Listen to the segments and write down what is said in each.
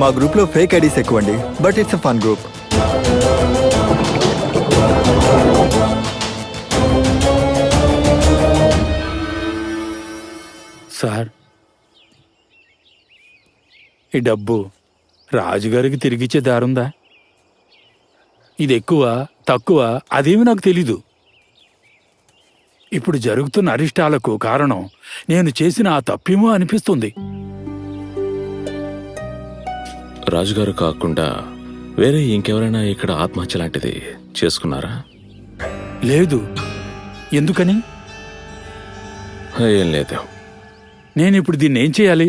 మా గ్రూప్లో fake IDs ఎక్కువ అండి, but it's a fun group. Sir, ఈ డబ్బు రాజుగారికి తిరిగిచ్చే దారుందా? ఇది ఎక్కువ తక్కువ అదేమి నాకు తెలీదు. ఇప్పుడు జరుగుతున్న అరిష్టాలకు కారణం నేను చేసిన ఆ తప్పేమో అనిపిస్తుంది. రాజుగారు కాకుండా వేరే ఇంకెవరైనా ఇక్కడ ఆత్మహత్య లాంటిది చేసుకున్నారా? లేదు. ఎందుకని? ఏం లేదు. నేనిప్పుడు దీన్ని ఏం చేయాలి?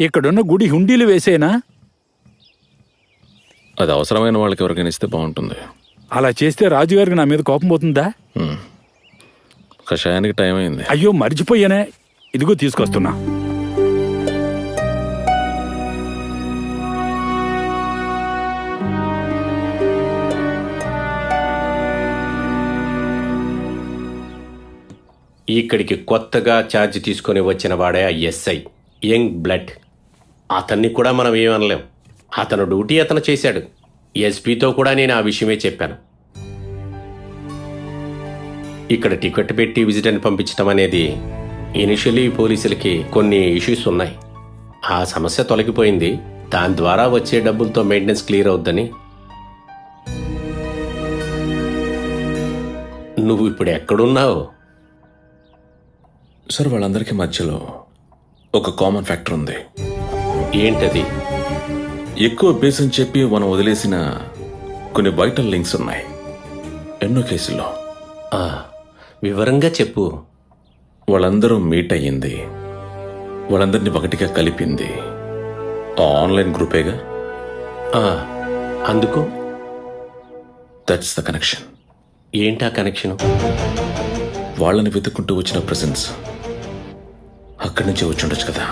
ఇక్కడున్న గుడి హుండీలు వేసేనా? అది అవసరమైన వాళ్ళకి ఎవరికైనా ఇస్తే బాగుంటుంది. అలా చేస్తే రాజుగారికి నా మీద కోపం పోతుందా? కషాయానికి టైం అయింది. అయ్యో, మర్చిపోయానే. ఇదిగో తీసుకొస్తున్నా. ఇక్కడికి కొత్తగా ఛార్జ్ తీసుకొని వచ్చిన వాడే ఆ ఎస్ఐ, యంగ్ బ్లడ్. అతన్ని కూడా మనం ఏమనలేం. అతను డ్యూటీ అతను చేశాడు. ఎస్పీతో కూడా నేను ఆ విషయమే చెప్పాను. ఇక్కడ టికెట్ పెట్టి విజిటర్ని పంపించడం అనేది ఇనిషియలీ పోలీసులకి కొన్ని ఇష్యూస్ ఉన్నాయి. ఆ సమస్య తొలగిపోయింది. దాని ద్వారా వచ్చే డబ్బులతో మెయింటెనెన్స్ క్లియర్ అవుద్దని. నువ్వు ఇప్పుడు ఎక్కడున్నావు? సార్, వాళ్ళందరికీ మధ్యలో ఒక కామన్ ఫ్యాక్టర్ ఉంది. ఏంటది? ఎక్కువ బేస్ అని చెప్పి మనం వదిలేసిన కొన్ని వైటల్ లింక్స్ ఉన్నాయి ఎన్నో కేసుల్లో. వివరంగా చెప్పు. వాళ్ళందరూ మీట్ అయ్యింది, వాళ్ళందరినీ ఒకటిగా కలిపింది ఆ ఆన్లైన్ గ్రూపేగా. అందుకు దట్స్ ద కనెక్షన్. ఏంటా కనెక్షను? వాళ్ళని వెతుక్కుంటూ వచ్చిన ప్రెసెన్స్ అక్కడి నుంచే వచ్చి ఉండొచ్చు కదా.